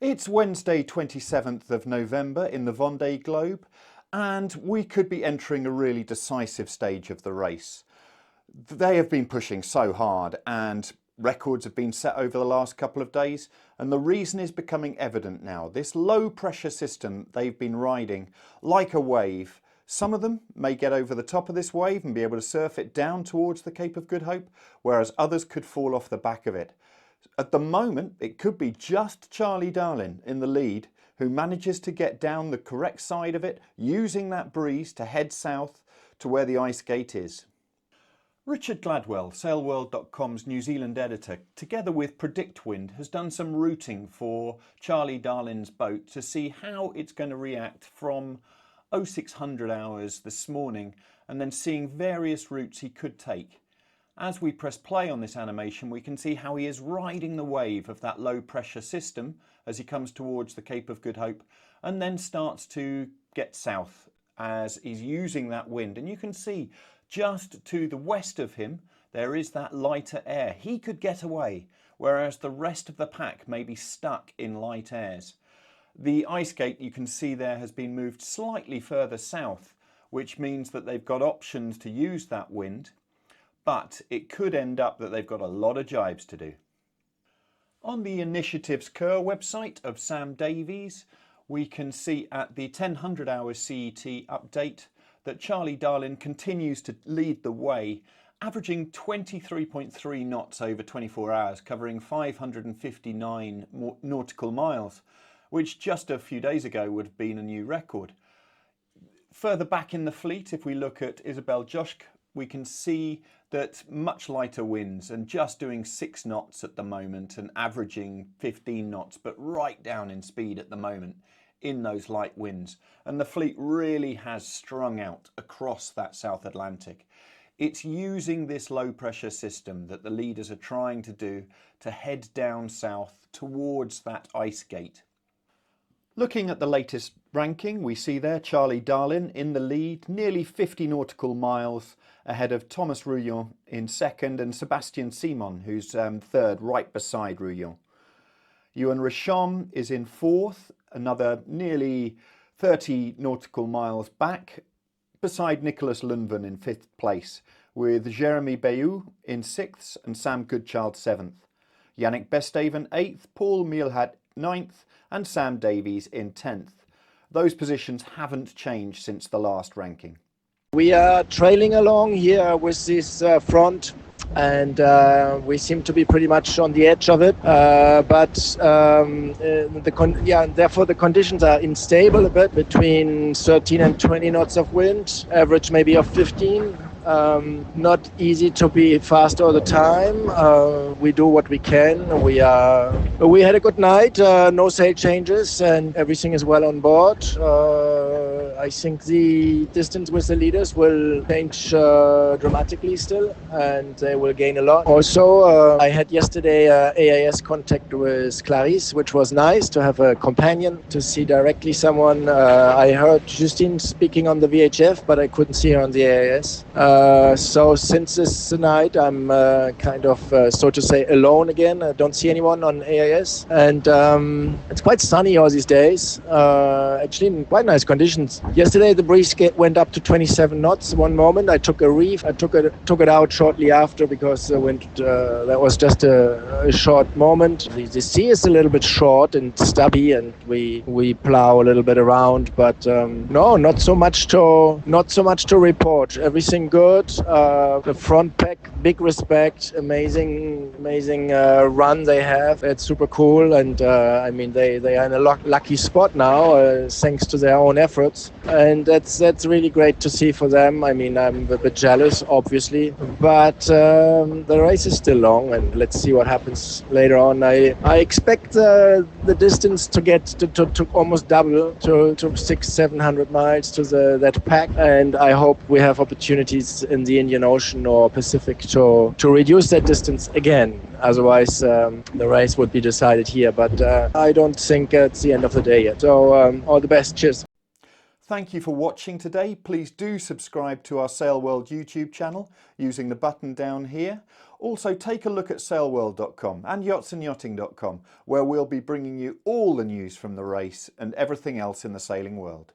It's Wednesday 27th of November in the Vendée Globe, and we could be entering a really decisive stage of the race. They have been pushing so hard and records have been set over the last couple of days, and the reason is becoming evident now. This low pressure system they've been riding like a wave. Some of them may get over the top of this wave and be able to surf it down towards the Cape of Good Hope, whereas others could fall off the back of it. At the moment, it could be just Charlie Dalin in the lead who manages to get down the correct side of it, using that breeze to head south to where the ice gate is. Richard Gladwell, sailworld.com's New Zealand editor, together with PredictWind, has done some routing for Charlie Dalin's boat to see how it's going to react from 0600 hours this morning, and then seeing various routes he could take. As we press play on this animation, we can see how he is riding the wave of that low pressure system as he comes towards the Cape of Good Hope, and then starts to get south as he's using that wind. And you can see just to the west of him there is that lighter air. He could get away, whereas the rest of the pack may be stuck in light airs. The ice gate, you can see there, has been moved slightly further south, which means that they've got options to use that wind, but it could end up that they've got a lot of jibes to do. On the Initiatives Kerr website of Sam Davies, we can see at the 1000 hours CET update that Charlie Dalin continues to lead the way, averaging 23.3 knots over 24 hours, covering 559 nautical miles, which just a few days ago would have been a new record. Further back in the fleet, if we look at Isabel Joschke, we can see that much lighter winds and just doing 6 knots at the moment and averaging 15 knots, but right down in speed at the moment in those light winds. And the fleet really has strung out across that South Atlantic. It's using this low pressure system that the leaders are trying to do to head down south towards that ice gate. Looking at the latest ranking, we see there Charlie Dalin in the lead, nearly 50 nautical miles ahead of Thomas Rouillon in second and Sébastien Simon, who's third, right beside Rouillon. Ewan Richomme is in fourth, another nearly 30 nautical miles back, beside Nicholas Lundven in fifth place, with Jeremy Bayou in sixth and Sam Goodchild seventh. Yannick Bestaven eighth, Paul Mielhat ninth, and Sam Davies in 10th. Those positions haven't changed since the last ranking. We are trailing along here with this front, and we seem to be pretty much on the edge of it. Therefore the conditions are unstable a bit, between 13 and 20 knots of wind, average maybe of 15. Not easy to be fast all the time. We do what we can. We had a good night, no sail changes, and everything is well on board. I think the distance with the leaders will change dramatically still, and they will gain a lot. Also, I had yesterday AIS contact with Clarisse, which was nice to have a companion, to see directly someone. I heard Justine speaking on the VHF, but I couldn't see her on the AIS. So since this night, I'm kind of, so to say, alone again. I don't see anyone on AIS, and it's quite sunny all these days. Actually, in quite nice conditions. Yesterday, the breeze went up to 27 knots. One moment, I took a reef. I took it out shortly after because the wind. That was just a short moment. The sea is a little bit short and stubby, and we plow a little bit around. But no, not so much to report. Everything good. The front pack, big respect, amazing run they have. It's super cool, and I mean they are in a lucky spot now, thanks to their own efforts, and that's really great to see for them. I mean, I'm a bit jealous, obviously, but the race is still long, and let's see what happens later on. I expect the distance to get to almost double, to 600-700 miles to that pack, and I hope we have opportunities in the Indian Ocean or Pacific to reduce that distance again. Otherwise, the race would be decided here. But I don't think it's the end of the day yet. So all the best. Cheers. Thank you for watching today. Please do subscribe to our Sail World YouTube channel using the button down here. Also, take a look at sailworld.com and yachtsandyachting.com, where we'll be bringing you all the news from the race and everything else in the sailing world.